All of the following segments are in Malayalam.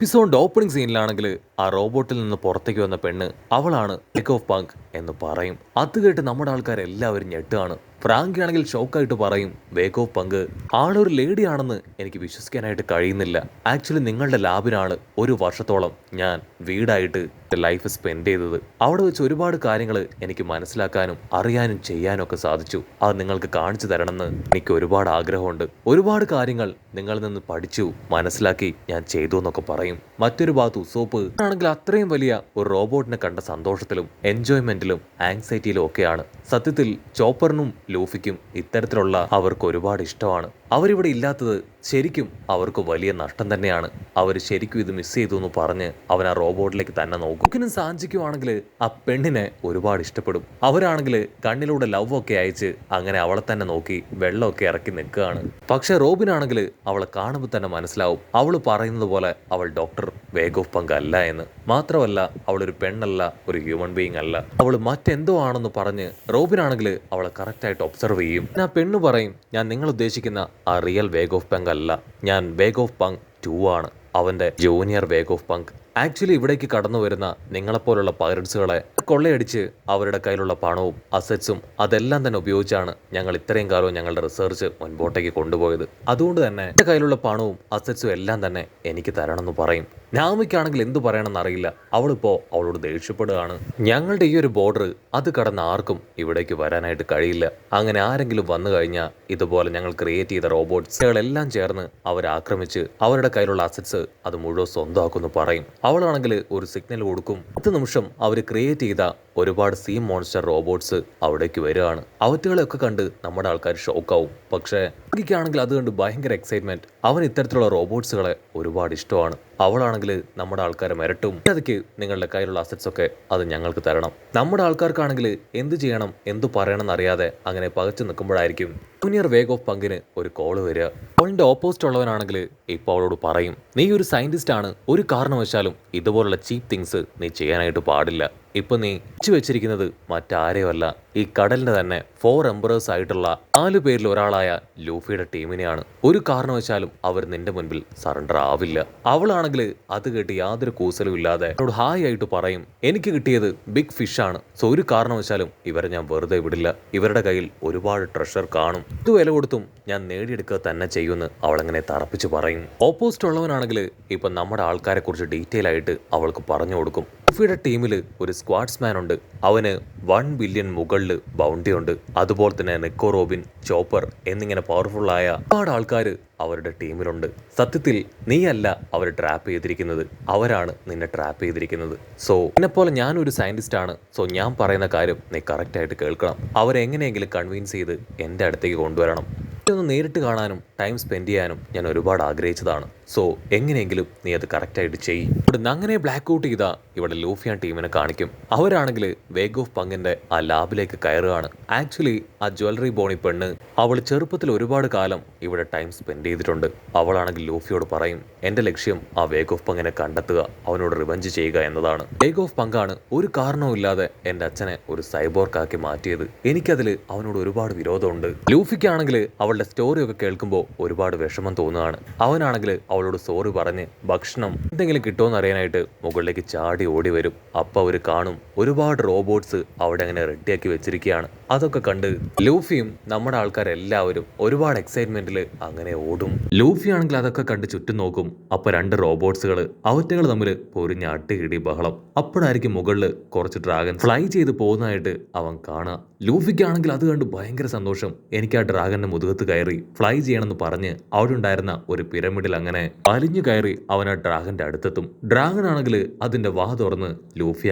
എപ്പിസോഡിന്റെ ഓപ്പണിംഗ് സീനിലാണെങ്കിൽ ആ റോബോട്ടിൽ നിന്ന് പുറത്തേക്ക് വന്ന പെണ്ണ് അവളാണ് ലേക്ക് ഓഫ് പങ്ക് എന്ന് പറയും. അത് കേട്ട് നമ്മുടെ ആൾക്കാരെല്ലാവരും ഞെട്ടുകയാണ്. ഫ്രാങ്കി ആണെങ്കിൽ ഷോക്കായിട്ട് പറയും, വേക്ക് ഓഫ് പങ്ക് ആളൊരു ലേഡി ആണെന്ന് എനിക്ക് വിശ്വസിക്കാനായിട്ട് കഴിയുന്നില്ല. ആക്ച്വലി നിങ്ങളുടെ ലാബിനാണ് ഒരു വർഷത്തോളം ഞാൻ വീടായിട്ട് ലൈഫ് സ്പെൻഡ് ചെയ്തത്. അവിടെ വെച്ച് ഒരുപാട് കാര്യങ്ങൾ എനിക്ക് മനസ്സിലാക്കാനും അറിയാനും ചെയ്യാനും ഒക്കെ സാധിച്ചു. അത് നിങ്ങൾക്ക് കാണിച്ചു തരണമെന്ന് എനിക്ക് ഒരുപാട് ആഗ്രഹമുണ്ട്. ഒരുപാട് കാര്യങ്ങൾ നിങ്ങളിൽ നിന്ന് പഠിച്ചു മനസ്സിലാക്കി ഞാൻ ചെയ്തു എന്നൊക്കെ പറയും. മറ്റൊരു ഭാഗത്ത് ഉസോപ്പ് ആണെങ്കിൽ അത്രയും വലിയ ഒരു റോബോട്ടിനെ കണ്ട സന്തോഷത്തിലും എൻജോയ്മെന്റിലും ആങ്സൈറ്റിയിലും ഒക്കെയാണ്. സത്യത്തിൽ ചോപ്പറിനും ലൂഫിക്കും ഇത്തരത്തിലുള്ള അവർക്ക് ഒരുപാട് ഇഷ്ടമാണ്. അവരിവിടെ ഇല്ലാത്തത് ശരിക്കും അവർക്ക് വലിയ നഷ്ടം തന്നെയാണ്. അവർ ശരിക്കും ഇത് മിസ് ചെയ്തു എന്ന് പറഞ്ഞ് അവൻ ആ റോബോട്ടിലേക്ക് തന്നെ നോക്കും. കുക്കിനും സാഞ്ചിക്കും ആണെങ്കിൽ ആ പെണ്ണിനെ ഒരുപാട് ഇഷ്ടപ്പെടും. അവരാണെങ്കിൽ കണ്ണിലൂടെ ലവ് ഒക്കെ അയച്ച് അങ്ങനെ അവളെ തന്നെ നോക്കി വെള്ളമൊക്കെ ഇറക്കി നിൽക്കുകയാണ്. പക്ഷെ റോബിനാണെങ്കിൽ അവളെ കാണുമ്പോൾ തന്നെ മനസ്സിലാവും അവൾ പറയുന്നത് പോലെ അവൾ ഡോക്ടർ വേക്ക് ഓഫ് പങ്ക് അല്ല എന്ന്. മാത്രമല്ല അവളൊരു പെണ്ണല്ല, ഒരു ഹ്യൂമൻ ബീയിങ് അല്ല, അവൾ മറ്റെന്തോ ആണെന്ന് പറഞ്ഞ് റോബിനാണെങ്കിൽ അവളെ കറക്റ്റായിട്ട് ഒബ്സർവ് ചെയ്യും. ആ പെണ്ണ് പറയും, ഞാൻ നിങ്ങൾ ഉദ്ദേശിക്കുന്ന ആ റിയൽ വേക്ക് ഓഫ് പങ്ക് അല്ല, ഞാൻ വേക്ക് ഓഫ് പങ്ക് 2 ആണ്, അവന്റെ ജൂനിയർ വേക്ക് ഓഫ് പങ്ക്. ആക്ച്വലി ഇവിടേക്ക് കടന്നു വരുന്ന നിങ്ങളെപ്പോലുള്ള പൈററ്റ്സുകളെ കൊള്ളയടിച്ച് അവരുടെ കയ്യിലുള്ള പണവും അസറ്റ്സും അതെല്ലാം തന്നെ ഉപയോഗിച്ചാണ് ഞങ്ങൾ ഇത്രയും കാലവും ഞങ്ങളുടെ റിസർച്ച് മുൻപോട്ടേക്ക് കൊണ്ടുപോയത്. അതുകൊണ്ട് തന്നെ എൻ്റെ കയ്യിലുള്ള പണവും അസറ്റ്സും എല്ലാം തന്നെ എനിക്ക് തരണമെന്ന് പറയും. നാമിക്കാണെങ്കിൽ എന്തു പറയണമെന്ന് അറിയില്ല. അവളിപ്പോൾ അവളോട് ദേഷ്യപ്പെടുകയാണ്. ഞങ്ങളുടെ ഈ ഒരു ബോർഡർ അത് കടന്ന് ആർക്കും ഇവിടേക്ക് വരാനായിട്ട് കഴിയില്ല. അങ്ങനെ ആരെങ്കിലും വന്നു കഴിഞ്ഞാൽ ഇതുപോലെ ഞങ്ങൾ ക്രിയേറ്റ് ചെയ്ത റോബോട്ട്സുകളെല്ലാം ചേർന്ന് അവരെ ആക്രമിച്ച് അവരുടെ കയ്യിലുള്ള അസറ്റ്സ് അത് മുഴുവൻ സ്വന്തമാക്കുമെന്ന് പറയും. അവളാണെങ്കിൽ ഒരു സിഗ്നൽ കൊടുക്കും. 10 നിമിഷം അവർ ക്രിയേറ്റ് ചെയ്ത ഒരുപാട് സീ മോൺസ്റ്റർ റോബോട്ട്സ് അവിടേക്ക് വരികയാണ്. അവറ്റുകളെയൊക്കെ കണ്ട് നമ്മുടെ ആൾക്കാർ ഷോക്കാവും. പക്ഷേ ാണെങ്കിൽ അത് കണ്ട് ഭയങ്കര എക്സൈറ്റ്മെന്റ്. അവൻ ഇത്തരത്തിലുള്ള റോബോട്ട്സുകളെ ഒരുപാട് ഇഷ്ടമാണ്. അവളാണെങ്കിൽ നമ്മുടെ ആൾക്കാരെ മിരട്ടും. അതൊക്കെ നിങ്ങളുടെ കയ്യിലുള്ള അസറ്റ്സ് ഒക്കെ അത് ഞങ്ങൾക്ക് തരണം. നമ്മുടെ ആൾക്കാർക്കാണെങ്കിൽ എന്ത് ചെയ്യണം എന്തു പറയണം എന്നറിയാതെ അങ്ങനെ പകച്ചു നിൽക്കുമ്പോഴായിരിക്കും ജൂനിയർ വേക്ക് ഓഫ് പങ്കിന് ഒരു കോള് വരിക. അവളുടെ ഓപ്പോസിറ്റ് ഉള്ളവനാണെങ്കിൽ ഇപ്പോൾ അവളോട് പറയും, നീ ഒരു സയന്റിസ്റ്റ് ആണ്, ഒരു കാരണവശാലും ഇതുപോലുള്ള ചീപ്പ് തിങ്സ് നീ ചെയ്യാനായിട്ട് പാടില്ല. ഇപ്പൊ നീ വെച്ചിരിക്കുന്നത് മറ്റാരെയുമല്ല, ഈ കടലിന്റെ തന്നെ 4 എംപറേഴ്സ് ആയിട്ടുള്ള 4 പേരിൽ ഒരാളായ ലൂഫിയുടെ ടീമിനെയാണ്. ഒരു കാരണവശാലും അവർ നിന്റെ മുൻപിൽ സറണ്ടർ ആവില്ല. അവളാണെങ്കിൽ അത് കേട്ട് യാതൊരു കൂസലും ഇല്ലാതെ എന്നോട് ഹായ് ആയിട്ട് പറയും, എനിക്ക് കിട്ടിയത് ബിഗ് ഫിഷ് ആണ്, സോ ഒരു കാരണവശാലും ഇവരെ ഞാൻ വെറുതെ വിടില്ല. ഇവരുടെ കയ്യിൽ ഒരുപാട് ട്രഷർ കാണും, ഇത് വില കൊടുത്തും ഞാൻ നേടിയെടുക്കുക തന്നെ ചെയ്യുമെന്ന് അവളങ്ങനെ തറപ്പിച്ച് പറയും. ഓപ്പോസിറ്റ് ഉള്ളവനാണെങ്കിൽ ഇപ്പൊ നമ്മുടെ ആൾക്കാരെ കുറിച്ച് ഡീറ്റെയിൽ ആയിട്ട് അവൾക്ക് പറഞ്ഞു കൊടുക്കും. ലൂഫിയുടെ ടീമിൽ ഒരു സ്ക്വാഡ്സ്മാൻ ഉണ്ട്, അവന് 1 ബില്യൺ മുകളിൽ ബൗണ്ടി ഉണ്ട്. അതുപോലെ തന്നെ നെക്കോ റോബിൻ, ചോപ്പർ എന്നിങ്ങനെ പവർഫുള്ളായ ഒരുപാട് ആൾക്കാർ അവരുടെ ടീമിലുണ്ട്. സത്യത്തിൽ നീയല്ല അവർ ട്രാപ്പ് ചെയ്തിരിക്കുന്നത്, അവരാണ് നിന്നെ ട്രാപ്പ് ചെയ്തിരിക്കുന്നത്. സോ എന്നെപ്പോലെ ഞാനൊരു സയന്റിസ്റ്റ് ആണ്, സോ ഞാൻ പറയുന്ന കാര്യം നീ കറക്റ്റായിട്ട് കേൾക്കണം. അവരെങ്ങനെയെങ്കിലും കൺവിൻസ് ചെയ്ത് എൻ്റെ അടുത്തേക്ക് കൊണ്ടുവരണം. ഒന്ന് നേരിട്ട് കാണാനും ടൈം സ്പെൻഡ് ചെയ്യാനും ഞാൻ ഒരുപാട് ആഗ്രഹിച്ചതാണ്. സോ എങ്ങനെയെങ്കിലും നീ അത് കറക്റ്റായിട്ട് ചെയ്യും. ഇവിടുന്ന് അങ്ങനെ ബ്ലാക്ക് ഔട്ട് ചെയ്താൽ ഇവിടെ ലൂഫിയാൻ ടീമിനെ കാണിക്കും. അവരാണെങ്കിൽ വേക്ക് ഓഫ് പങ്കിന്റെ ആ ലാബിലേക്ക് കയറുകയാണ്. ആക്ച്വലി ആ ജ്വല്ലറി ബോണി പെണ്ണ് അവൾ ചെറുപ്പത്തിൽ ഒരുപാട് കാലം ഇവിടെ ടൈം സ്പെൻഡ് ചെയ്തിട്ടുണ്ട്. അവളാണെങ്കിൽ ലൂഫിയോട് പറയും, എന്റെ ലക്ഷ്യം ആ വേക്ക് ഓഫ് പങ്കിനെ കണ്ടെത്തുക, അവനോട് റിവഞ്ച് ചെയ്യുക എന്നതാണ്. വേക്ക് ഓഫ് പങ്കാണ് ഒരു കാരണവും ഇല്ലാതെ എന്റെ അച്ഛനെ ഒരു സൈബോർക്കാക്കി മാറ്റിയത്. എനിക്കതിൽ അവനോട് ഒരുപാട് വിരോധമുണ്ട്. ലൂഫിക്കാണെങ്കിൽ അവളുടെ സ്റ്റോറി ഒക്കെ കേൾക്കുമ്പോൾ ഒരുപാട് വിഷമം തോന്നുകയാണ്. അവനാണെങ്കിൽ അവളോട് സോറി പറഞ്ഞ് ഭക്ഷണം എന്തെങ്കിലും കിട്ടുമെന്ന് അറിയാനായിട്ട് മുകളിലേക്ക് ചാടി ഓടി വരും. അപ്പോൾ അവർ കാണും ഒരുപാട് റോബോട്ട്സ് അവിടെ അങ്ങനെ റെഡിയാക്കി വെച്ചിരിക്കുകയാണ്. അതൊക്കെ കണ്ട് ലൂഫിയും നമ്മുടെ ആൾക്കാരെല്ലാവരും ഒരുപാട് എക്സൈറ്റ്മെന്റിൽ അങ്ങനെ ഓടും. ലൂഫി ആണെങ്കിൽ അതൊക്കെ കണ്ട് ചുറ്റും നോക്കും. അപ്പൊ 2 റോബോട്ട്സുകൾ അവറ്റകൾ തമ്മിൽ പൊരിഞ്ഞ അട്ടിയിടി ബഹളം. അപ്പോഴായിരിക്കും മുകളിൽ കുറച്ച് ഡ്രാഗൺ ഫ്ലൈ ചെയ്ത് പോകുന്നതായിട്ട് അവൻ കാണുക. ലൂഫിക്കാണെങ്കിൽ അത് കണ്ട് ഭയങ്കര സന്തോഷം. എനിക്ക് ആ ഡ്രാഗന്റെ മുതുകത്ത് കയറി ഫ്ലൈ ചെയ്യണമെന്ന് പറഞ്ഞ് അവിടെ ഉണ്ടായിരുന്ന ഒരു പിരമിഡിൽ അങ്ങനെ വലിഞ്ഞു കയറി അവൻ ആ ഡ്രാഗന്റെ അടുത്തെത്തും. ഡ്രാഗൺ ആണെങ്കിൽ അതിന്റെ വാ തുറന്ന് ലൂഫി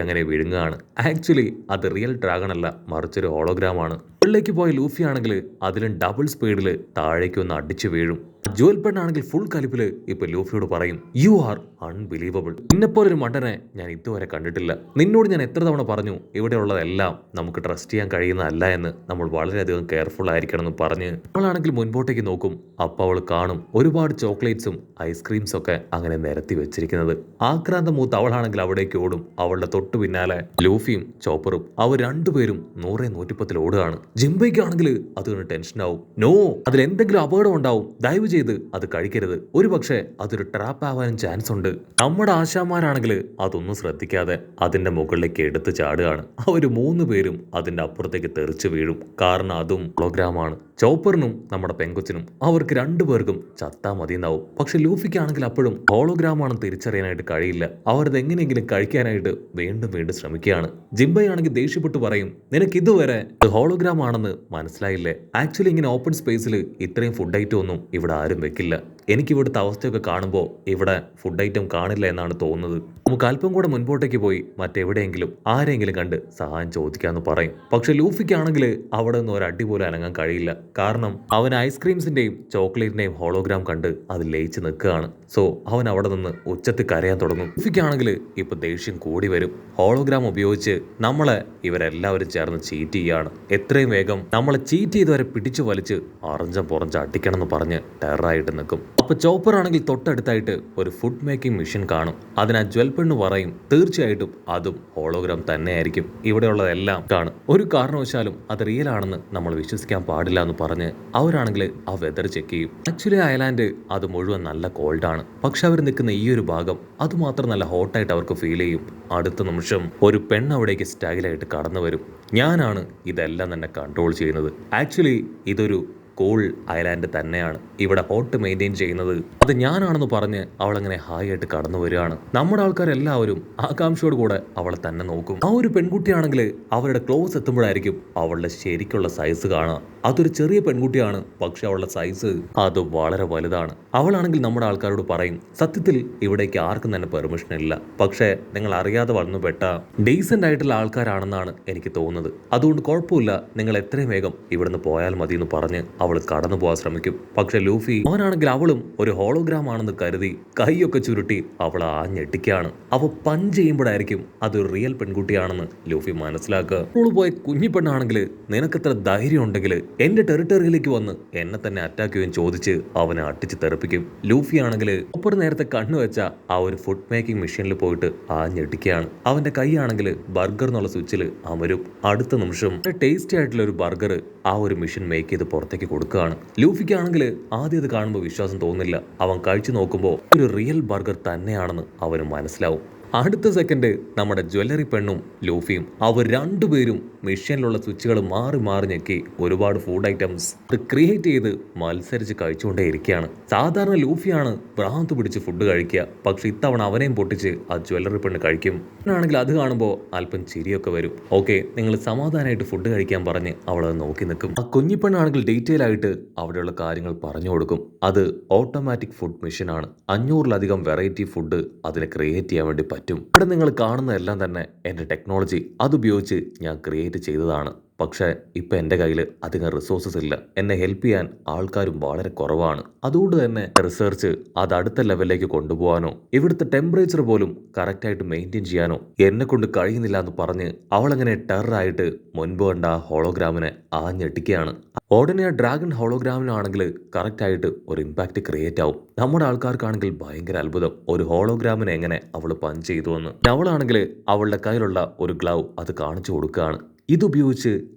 അങ്ങനെ വിഴുങ്ങുകയാണ്. ആക്ച്വലി അത് റിയൽ ഡ്രാഗൺ അല്ല, മറിച്ചൊരു ഹോളോഗ്രാമാണ്. മുകളിലേക്ക് പോയ ലൂഫി ആണെങ്കിൽ അതിലും ഡബിൾ സ്പീഡിൽ താഴേക്ക് ഒന്ന് അടിച്ചു വീഴും. ജുവൽ പെണ്ണാണെങ്കിൽ ഫുൾ കലിപ്പില് ഇപ്പൊ ലൂഫിയോട് പറയും, യു ആർ അൺബിലീവബിൾ, നിന്നെപ്പോലൊരു മണ്ടനെ ഞാൻ ഇതുവരെ കണ്ടിട്ടില്ല. നിന്നോട് ഞാൻ എത്ര തവണ പറഞ്ഞു ഇവിടെയുള്ളതെല്ലാം നമുക്ക് ട്രസ്റ്റ് ചെയ്യാൻ കഴിയുന്നതല്ല എന്ന്, നമ്മൾ വളരെയധികം കെയർഫുൾ ആയിരിക്കണം എന്ന് പറഞ്ഞ് അവളാണെങ്കിൽ മുൻപോട്ടേക്ക് നോക്കും. അപ്പോൾ അവൾ കാണും ഒരുപാട് ചോക്ലേറ്റ്സും ഐസ്ക്രീംസ് ഒക്കെ അങ്ങനെ നിരത്തി വെച്ചിരിക്കുന്നത്. ആക്രാന്തം മൂത്ത് അവളാണെങ്കിൽ അവിടേക്ക് ഓടും. അവളുടെ തൊട്ടു പിന്നാലെ ലൂഫിയും ചോപ്പറും അവർ രണ്ടുപേരും 100-110 ഓടുകയാണ്. ജിംബയ്ക്കാണെങ്കിൽ അത് ടെൻഷൻ ആവും. നോ, അതിൽ എന്തെങ്കിലും അപകടം ഉണ്ടാവും, ദയവ് ചെയ്ത് അത് കഴിക്കരുത്, ഒരു പക്ഷേ അതൊരു ട്രാപ്പ് ആവാനും ചാൻസ് ഉണ്ട്. നമ്മുടെ ആശാന്മാരാണെങ്കിൽ അതൊന്നും ശ്രദ്ധിക്കാതെ അതിന്റെ മുകളിലേക്ക് എടുത്ത് ചാടുകയാണ്. അവർ 3 പേരും അതിന്റെ അപ്പുറത്തേക്ക് തെറിച്ച് വീഴും. കാരണം അതും ഹോളോഗ്രാമാണ്. ചോപ്പറിനും നമ്മുടെ പെങ്കൊച്ചിനും അവർക്ക് 2 പേർക്കും ചത്താ മതിയെന്നാവും. പക്ഷെ ലൂഫിക്കാണെങ്കിൽ അപ്പോഴും ഹോളോഗ്രാമാണെന്ന് തിരിച്ചറിയാനായിട്ട് കഴിയില്ല. അവരത് എങ്ങനെയെങ്കിലും കഴിക്കാനായിട്ട് വീണ്ടും വീണ്ടും ശ്രമിക്കുകയാണ്. ജിംബയാണെങ്കിൽ ദേഷ്യപ്പെട്ട് പറയും, നിനക്ക് ഇതുവരെ ഹോളോഗ്രാം ആണെന്ന് മനസ്സിലായില്ലേ? ആക്ച്വലി ഇങ്ങനെ ഓപ്പൺ സ്പേസിൽ ഇത്രയും ഫുഡ് ഐറ്റം ഒന്നും ഇവിടെ ആരും വെക്കില്ല. എനിക്ക് ഇവിടുത്തെ അവസ്ഥയൊക്കെ കാണുമ്പോൾ ഇവിടെ ഫുഡ് ഐറ്റം കാണില്ല എന്നാണ് തോന്നുന്നത്. നമുക്ക് അല്പം കൂടെ മുൻപോട്ടേക്ക് പോയി മറ്റെവിടെയെങ്കിലും ആരെങ്കിലും കണ്ട് സഹായം ചോദിക്കാമെന്ന് പറയും. പക്ഷെ ലൂഫിക്കാണെങ്കിൽ അവിടെ നിന്ന് ഒരു അടി പോലും അനങ്ങാൻ കഴിയില്ല. കാരണം അവൻ ഐസ്ക്രീംസിന്റെയും ചോക്ലേറ്റിന്റെയും ഹോളോഗ്രാം കണ്ട് അത് ലയിച്ച് നിൽക്കുകയാണ്. സോ അവൻ അവിടെ നിന്ന് ഉച്ചത്തിൽ കരയാൻ തുടങ്ങും. ലൂഫിക്കാണെങ്കിൽ ഇപ്പൊ ദേഷ്യം കൂടി വരും. ഹോളോഗ്രാം ഉപയോഗിച്ച് നമ്മളെ ഇവരെല്ലാവരും ചേർന്ന് ചീറ്റ് ചെയ്യാണ്. എത്രയും വേഗം നമ്മളെ ചീറ്റ് ചെയ്തവരെ പിടിച്ചു വലിച്ച് അറഞ്ചം പുറഞ്ച് അടിക്കണം എന്ന് പറഞ്ഞ് ടെററായിട്ട് നിൽക്കും. അപ്പൊ ചോപ്പർ ആണെങ്കിൽ തൊട്ടടുത്തായിട്ട് ഒരു ഫുഡ് മേക്കിംഗ് മെഷീൻ കാണും. അതിനാ ജ്വൽപ്പെണ്ണ് പറയും, തീർച്ചയായിട്ടും അതും ഹോളോഗ്രാം തന്നെയായിരിക്കും, ഇവിടെയുള്ളതെല്ലാം കാണും, ഒരു കാരണവശാലും അത് റിയൽ ആണെന്ന് നമ്മൾ വിശ്വസിക്കാൻ പാടില്ല എന്ന് പറഞ്ഞ് അവരാണെങ്കിൽ ആ വെതർ ചെക്ക് ചെയ്യും. ആക്ച്വലി ഐലാൻഡ് അത് മുഴുവൻ നല്ല കോൾഡാണ്. പക്ഷെ അവർ നിൽക്കുന്ന ഈ ഒരു ഭാഗം അതുമാത്രം നല്ല ഹോട്ടായിട്ട് അവർക്ക് ഫീൽ ചെയ്യും. അടുത്ത നിമിഷം ഒരു പെണ്ണ് അവിടേക്ക് സ്റ്റൈലായിട്ട് കടന്നു വരും. ഞാനാണ് ഇതെല്ലാം തന്നെ കൺട്രോൾ ചെയ്യുന്നത്. ആക്ച്വലി ഇതൊരു കൂൾ ഐലാൻഡ് തന്നെയാണ്, ഇവിടെ ഹോട്ട് മെയിൻറ്റെയിൻ ചെയ്യുന്നത് അത് ഞാനാണെന്ന് പറഞ്ഞ് അവളങ്ങനെ ഹായ് ആയിട്ട് കടന്നു വരികയാണ്. നമ്മുടെ ആൾക്കാരെല്ലാവരും ആകാംക്ഷയോട് കൂടെ അവളെ തന്നെ നോക്കും. ആ ഒരു പെൺകുട്ടിയാണെങ്കിൽ അവരുടെ ക്ലോസ് എത്തുമ്പോഴായിരിക്കും അവളുടെ ശരിക്കുള്ള സൈസ് കാണുക. അതൊരു ചെറിയ പെൺകുട്ടിയാണ്, പക്ഷെ അവളുടെ സൈസ് അത് വളരെ വലുതാണ്. അവളാണെങ്കിൽ നമ്മുടെ ആൾക്കാരോട് പറയും, സത്യത്തിൽ ഇവിടേക്ക് ആർക്കും തന്നെ പെർമിഷൻ ഇല്ല, പക്ഷേ നിങ്ങൾ അറിയാതെ വളർന്നുപെട്ട ഡീസന്റ് ആയിട്ടുള്ള ആൾക്കാരാണെന്നാണ് എനിക്ക് തോന്നുന്നത്. അതുകൊണ്ട് കുഴപ്പമില്ല, നിങ്ങൾ എത്രയും വേഗം ഇവിടുന്ന് പോയാൽ മതി എന്ന് പറഞ്ഞ് അവൾ കടന്നു പോകാൻ ശ്രമിക്കും. പക്ഷെ ലൂഫി അവനാണെങ്കിൽ അവളും ഒരു ഹോളോഗ്രാം ആണെന്ന് കരുതി കൈയൊക്കെ ചുരുട്ടി അവൾ ആഞ്ഞെട്ടിക്കാണ്. അവ പഞ്ച് ചെയ്യുമ്പോഴായിരിക്കും അതൊരു റിയൽ പെൺകുട്ടിയാണെന്ന് ലൂഫി മനസ്സിലാക്കുക. അവള് പോയ കുഞ്ഞി പെണ്ണാണെങ്കിൽ നിനക്കെത്ര ധൈര്യം ഉണ്ടെങ്കിൽ എന്റെ ടെറിട്ടറിയിലേക്ക് വന്ന് എന്നെ തന്നെ അറ്റാക്ക് ചെയ്യുകയും ചോദിച്ച് അവനെ അട്ടിച്ച് തെറിപ്പിക്കും. ലൂഫി ആണെങ്കിൽ ഒപ്പർ നേരത്തെ കണ്ണു വെച്ച ആ ഒരു ഫുഡ് മേക്കിംഗ് മെഷീനിൽ പോയിട്ട് ആഞ്ഞെട്ടിക്കുകയാണ്. അവന്റെ കൈയാണെങ്കിൽ ബർഗർ എന്നുള്ള സ്വിച്ചിൽ അമരും. അടുത്ത നിമിഷം ടേസ്റ്റി ആയിട്ടുള്ള ഒരു ബർഗർ ആ ഒരു മെഷീൻ മേക്ക് ചെയ്ത് പുറത്തേക്ക് കൊടുക്കുകയാണ്. ലൂഫിക്കാണെങ്കിൽ ആദ്യം ഇത് കാണുമ്പോൾ വിശ്വാസം തോന്നില്ല. അവൻ കഴിച്ചു നോക്കുമ്പോൾ ഒരു റിയൽ ബർഗർ തന്നെയാണെന്ന് അവന് മനസ്സിലാവും. അടുത്ത സെക്കൻഡ് നമ്മുടെ ജ്വല്ലറി പെണ്ണും ലൂഫിയും അവർ 2 പേരും മെഷീനിലുള്ള സ്വിച്ചുകൾ മാറി മാറി ഞെക്കി ഒരുപാട് ഫുഡ് ഐറ്റംസ് അത് ക്രിയേറ്റ് ചെയ്ത് മത്സരിച്ച് കഴിച്ചുകൊണ്ടേ ഇരിക്കുകയാണ്. സാധാരണ ലൂഫിയാണ് ഭ്രാന്ത് പിടിച്ച് ഫുഡ് കഴിക്കുക, പക്ഷെ ഇത്തവണ അവനെയും പൊട്ടിച്ച് ആ ജ്വല്ലറി പെണ്ണ് കഴിക്കും. ആണെങ്കിൽ അത് കാണുമ്പോൾ അല്പം ചിരിയൊക്കെ വരും. ഓക്കെ, നിങ്ങൾ സമാധാനമായിട്ട് ഫുഡ് കഴിക്കാൻ പറഞ്ഞ് അവളത് നോക്കി നിൽക്കും. ആ കുഞ്ഞിപ്പെണ്ണാണെങ്കിൽ ഡീറ്റെയിൽ ആയിട്ട് അവിടെയുള്ള കാര്യങ്ങൾ പറഞ്ഞു കൊടുക്കും. അത് ഓട്ടോമാറ്റിക് ഫുഡ് മെഷീനാണ്. 500-ലധികം വെറൈറ്റി ഫുഡ് അതിനെ ക്രിയേറ്റ് ചെയ്യാൻ വേണ്ടി പറ്റും. ഇവിടെ നിങ്ങൾ കാണുന്നതെല്ലാം തന്നെ എൻ്റെ ടെക്നോളജി അതുപയോഗിച്ച് ഞാൻ ക്രിയേറ്റ് ചെയ്തതാണ്. പക്ഷേ ഇപ്പം എൻ്റെ കയ്യിൽ അധികം റിസോഴ്സസ് ഇല്ല. എന്നെ ഹെൽപ്പ് ചെയ്യാൻ ആൾക്കാരും വളരെ കുറവാണ്. അതുകൊണ്ട് തന്നെ റിസർച്ച് അത് അടുത്ത ലെവലിലേക്ക് കൊണ്ടുപോകാനോ ഇവിടുത്തെ ടെമ്പറേച്ചർ പോലും കറക്റ്റായിട്ട് മെയിൻറ്റെയിൻ ചെയ്യാനോ എന്നെ കൊണ്ട് കഴിയുന്നില്ല എന്ന് പറഞ്ഞ് അവളങ്ങനെ ടെററായിട്ട് മുൻപ് കണ്ട ആ ഹോളോഗ്രാമിനെ ആഞ്ഞെട്ടിക്കുകയാണ്. ഉടനെ ആ ഡ്രാഗൺ ഹോളോഗ്രാമിനാണെങ്കിൽ കറക്റ്റായിട്ട് ഒരു ഇമ്പാക്റ്റ് ക്രിയേറ്റ് ആവും. നമ്മുടെ ആൾക്കാർക്കാണെങ്കിൽ ഭയങ്കര അത്ഭുതം, ഒരു ഹോളോഗ്രാമിനെ എങ്ങനെ അവൾ പഞ്ച് ചെയ്തു എന്ന്. അവളാണെങ്കിൽ അവളുടെ കയ്യിലുള്ള ഒരു ഗ്ലൗ അത് കാണിച്ചു കൊടുക്കുകയാണ്. ഇതുപയോഗിച്ച്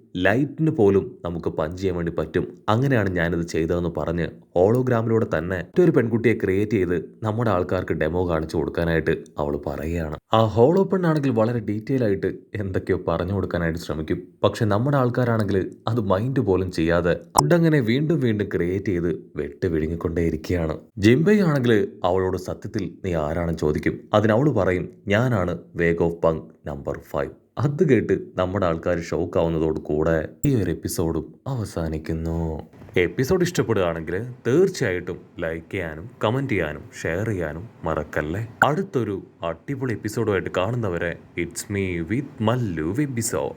ലൈറ്റിന് പോലും നമുക്ക് പഞ്ച് ചെയ്യാൻ വേണ്ടി പറ്റും. അങ്ങനെയാണ് ഞാനിത് ചെയ്തതെന്ന് പറഞ്ഞ് ഹോളോഗ്രാമിലൂടെ തന്നെ മറ്റൊരു പെൺകുട്ടിയെ ക്രിയേറ്റ് ചെയ്ത് നമ്മുടെ ആൾക്കാർക്ക് ഡെമോ കാണിച്ചു കൊടുക്കാനായിട്ട് അവൾ പറയുകയാണ്. ആ ഹോളോ പെണ്ണാണെങ്കിൽ വളരെ ഡീറ്റെയിൽ ആയിട്ട് എന്തൊക്കെയോ പറഞ്ഞു കൊടുക്കാനായിട്ട് ശ്രമിക്കും. പക്ഷെ നമ്മുടെ ആൾക്കാരാണെങ്കിൽ അത് മൈൻഡ് പോലും ചെയ്യാതെ ഫുഡങ്ങനെ വീണ്ടും വീണ്ടും ക്രിയേറ്റ് ചെയ്ത് വെട്ട് വിഴുങ്ങിക്കൊണ്ടേയിരിക്കുകയാണ്. ജിംബൈ ആണെങ്കിൽ അവളോട് സത്യത്തിൽ നീ ആരാണെന്ന് ചോദിക്കും. അതിനവൾ പറയും, ഞാനാണ് വേഗ് ഓഫ് പങ്ക് നമ്പർ 5. അത് കേട്ട് നമ്മുടെ ആൾക്കാർ ഷോക്കാവുന്നതോട് കൂടെ ഈ ഒരു എപ്പിസോഡും അവസാനിക്കുന്നു. എപ്പിസോഡ് ഇഷ്ടപ്പെടുകയാണെങ്കിൽ തീർച്ചയായിട്ടും ലൈക്ക് ചെയ്യാനും കമൻറ്റ് ചെയ്യാനും ഷെയർ ചെയ്യാനും മറക്കല്ലേ. അടുത്തൊരു അടിപൊളി എപ്പിസോഡുമായിട്ട് കാണുന്നവരെ it's me with Mallu episode.